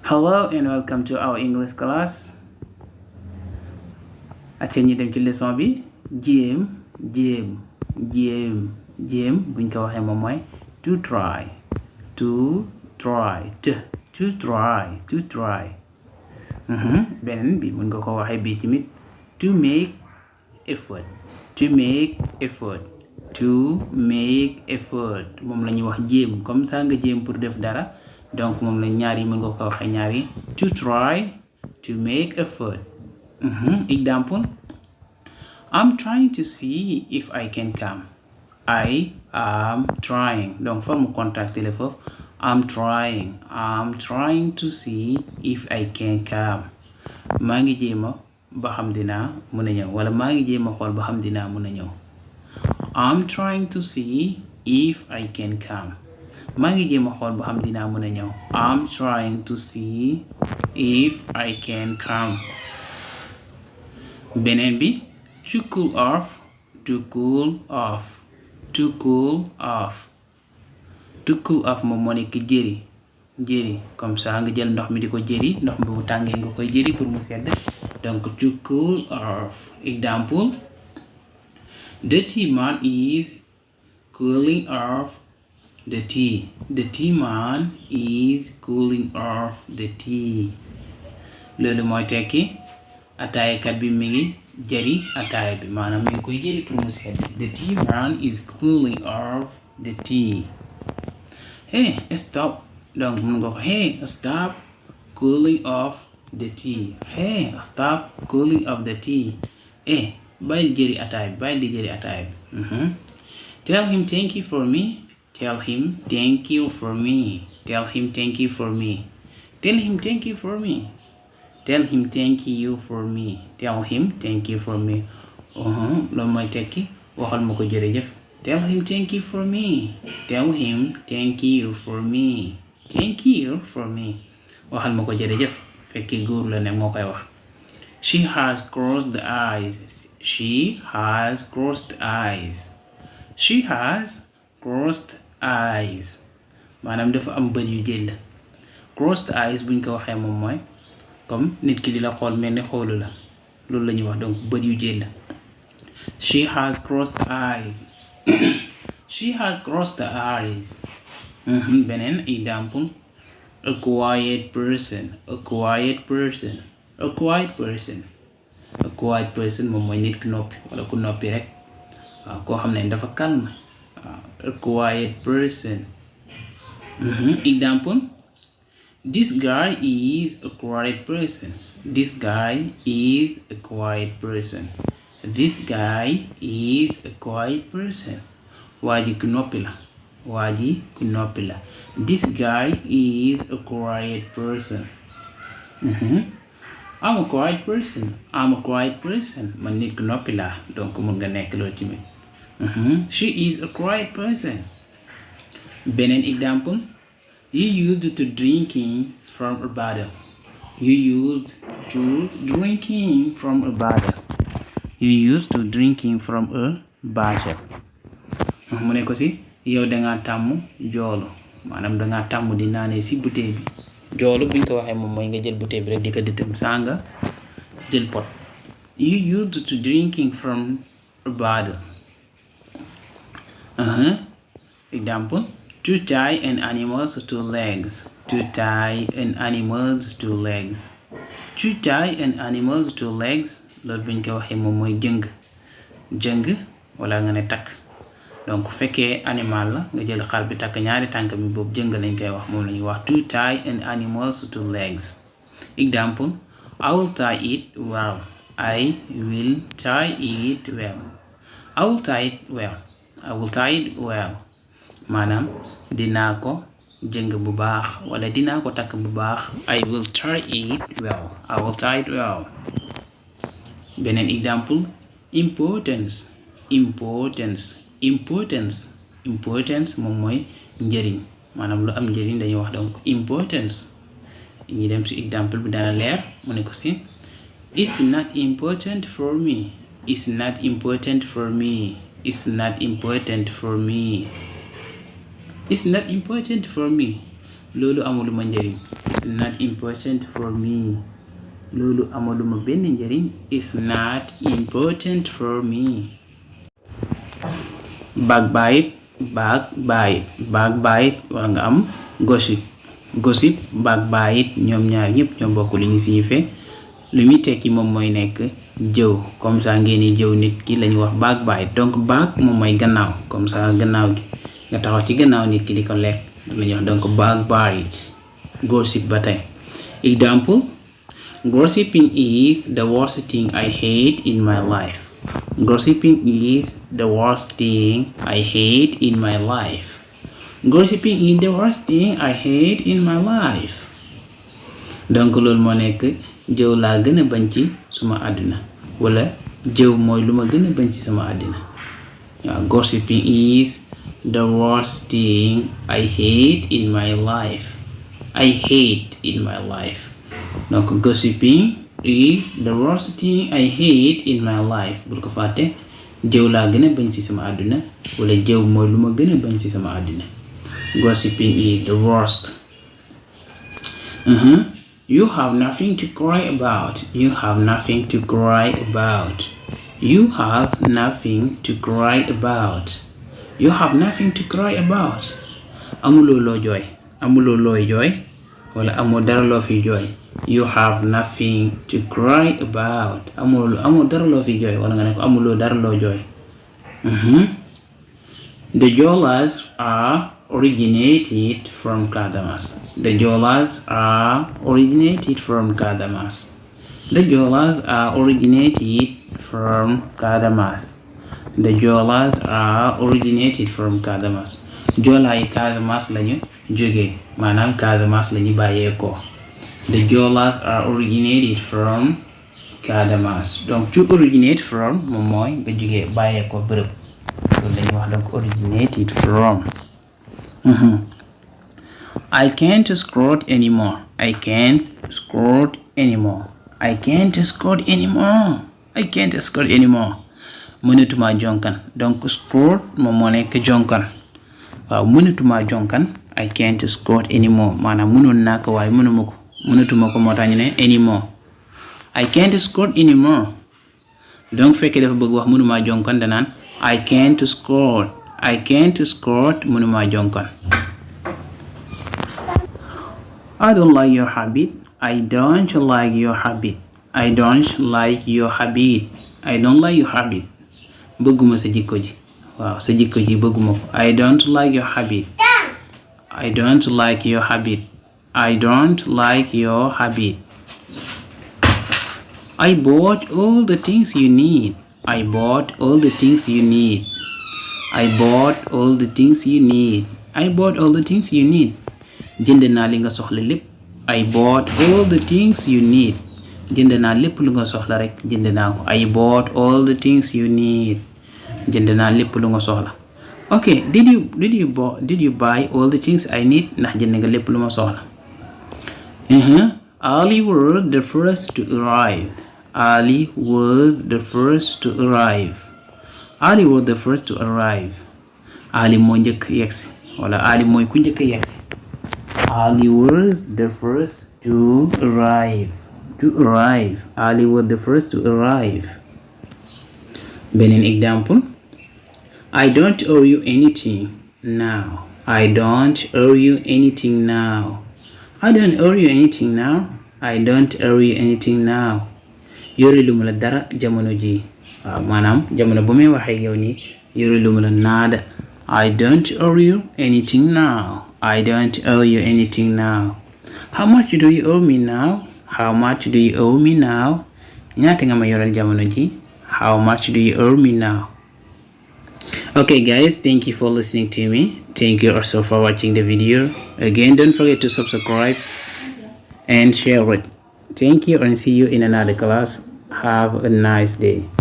Hello and welcome to our English class. acca ñi dem ci leçon bi jéem buñ ko waxee moom mooy to try beneen bi mën nga ko waxee bi tamit to make effort moom la ñuy wax jéem comme ça nga jéem pour def dara donc moom la ñaar yi mën nga ko waxee ñaar yi to try to make effort. Example, I'm trying to see if I can come. I am trying. Donc forme contact la foofu. I'm trying to see if I can come. maa ngi jéema ba xam dinaa mën a ñëw wala maa ngi jéema xool ba xam dinaa mën a ñëw. I'm trying to see if I can come. maa ngi jéema xool ba xam dinaa mën a ñëw. I'm trying to see if I can come. beneen bi to cool off moom moo nekk jëri comme ça nga jël ndox mi di ko jëri ndox mi bu tàngee nga koy jëri pour mu sedd donc to cool off. Example, the tea man is cooling off the tea. The tea man is cooling off the tea. loolu mooy tekki ataayakat bi mi ngi jëri ataaya bi maanaam mi ngi koy jëri pour mu sedd. The tea man is cooling off the tea. Hey, stop. donc mun nga ko hey, stop cooling off the tea. Hey, stop cooling off the tea. bàyyil jëri ataaya bi bàyyil di jëri ataaya bi. Tell him thank you for me. Tell him thank you for me. Tell him thank you for me. Tell him thank you for me. Tell him thank you for me. Tell him thank you for me. loolu mooy tekki waxal ma ko jërëjëf. Tell him thank you for me. Tell him thank you for me. Thank you for me. waxal ma ko jërëjëf fekki góor la ne moo koy wax. She has crossed the eyes. She has crossed eyes. She has crossed eyes. maanaam dafa am bët yu jël. Crossed eyes buñ ko waxee moom mooy comme nit ki di la xool mel ni xoolu la loolu la ñuy wax donc bët yu jël. She has crossed eyes. She has crossed the eyes. beneen example, a quiet person moom mooy nit ki noppi wala ku noppi rek waaw koo xam ne dafa calme a quiet person. Example, this guy is a quiet person. This guy is a quiet person. This guy is a quiet person. waa ji ku noppi la. This guy is a quiet person. I'm a quiet person. man nit ku noppi la donc mun nga nekk loo ci mi. She is a quiet person. beneen example, you used to drinking from a bottle. You used to drinking from a bottle. mu ne ko si yow dangaa tàmm joolu maanaam dangaa tàmm di naanee si bouteille bi. joolu buñ ko waxee moom mooy nga jël bouteille bi rek di ko dëtëm saa nga jël pot. You used to drinking from a bottle. Example, to tie an animal's two legs. To tie an animal's two legs. To tie an animal's two legs loolu buñ ko waxee moom mooy jëng wala nga ne takk. donc fekkee animal la nga jël xar bi takk ñaari tànk bi boobu jëng lañ koy wax moom la ñuy wax to tie an animal's two legs. Example, I will tie it well. I will tie it well. I will tie it well. maanaam dinaa ko jëng bu baax wala dinaa ko takk bu baax. I will tie it well. beneen example, importance moom mooy njëriñ maanaam lu am njëriñ dañuy wax donc importance. ñu dem ci exemple bi dana leer mu ne ko si it's not important for me. loolu amul ma njëriñ it's not important for me. Loolu amaluma benn njariñ. It's not important for me. Backbite wala nga am gossip backbite ñoom ñaar ñëpp ñoo bokk li ñu signifie. lu muy tekki moom mooy nekk jëw comme ça ngeen di jëw nit ki lañu wax backbite. donc back moom mooy gannaaw comme ça gannaaw gi nga taxaw ci gannaaw nit ki di ko lekk lañuy wax donc backbite. gossip ba tey example, gossiping is the worst thing I hate in my life. Gossiping is the worst thing I hate in my life. Gossiping is the worst thing I hate in my life. donc loolu moo nekk jëw laa gën a bañ ci suma àddina wala jëw mooy lu ma gën a bañ ci sama àddina. waaw gossiping is the worst thing I hate in my life. I hate in my life. donc gossiping is the worst thing I hate in my life. bul ko fàtte jëw laa gën a bañ ci sama àddina wala jëw mooy lu ma gën a bañ ci sama àddina. Gossiping is the worst. You have nothing to cry about. You have nothing to cry about. You have nothing to cry about. You have nothing to cry about. amuloo loo jooy. amuloo looy jooy wala amoo dara loo fi jooy. You have nothing to cry about. amoo dara loo fi jooy wala nga ne ko amuloo dara loo jooy. The Jolas are originated from Casamas. The Jolas are originated from Casamas. The Jolas are originated from Casamas. The Jolas are originated from Casamas. Jola yi Casamas lañu jóge maanaam Casamas lañu bàyyeekoo. The Jolas are originated from Casamas. donc to originate from moom mooy nga jóge bàyyeekoo bërëb loolu lañuy wax donc originated from. I can't squat anymore. I can't squat anymore. I can't squat anymore. I can't squat anymore. mënatuma jonkan donc squat moom moo nekk jonkan. waaw mënatuma jonkan. I can't squat anymore maanaam mënoon naa ko waaye mënatuma ko moo tax ñu ne anymore. I can't squat anymore. donc fekkee dafa bëgg wax mënuma jonkan danaan I can't squat. I can't squat mënuma jonkan. I don't like your habit. I don't like your habit. I don't like your habit. I don't like your habit. bëgguma sa jikko ji. waaw sa jikko ji bëgguma ko. I don't like your habit. I don't like your habit. I don't like your habit. I bought all the things you need. I bought all the things you need. I bought all the things you need. I bought all the things you need. jënd naa li nga soxla lépp. I bought all the things you need. jënd naa lépp lu nga soxla rek jënd naa ko. I bought all the things you need. jënd naa lépp lu nga soxla. okay, did you buy all the things I need? ndax jënd nga lépp lu ma soxla. Ali was the first to arrive. Ali was the first to arrive. Ali was the first to arrive. Ali moo njëkk yegsi wala Ali mooy ku njëkk yegsi. Ali was the first to arrive. Ali was the first to arrive. beneen example, I don't owe you anything now. I don't owe you anything now. I don't owe you anything now. I don't owe you anything now. yore lu mu la dara jamono ji. waaw maanaam jamono bu may waxee yow nii yore lu mu la naada. I don't owe you anything now. I don't owe you anything now. How much do you owe me now? How much do you owe me now? ñaata nga ma yoral jamono ji. How much do you owe me now? Okay guys, thank you for listening to me. Thank you also for watching the video. Again, don't forget to subscribe and share it. Thank you and see you in another class. Have a nice day.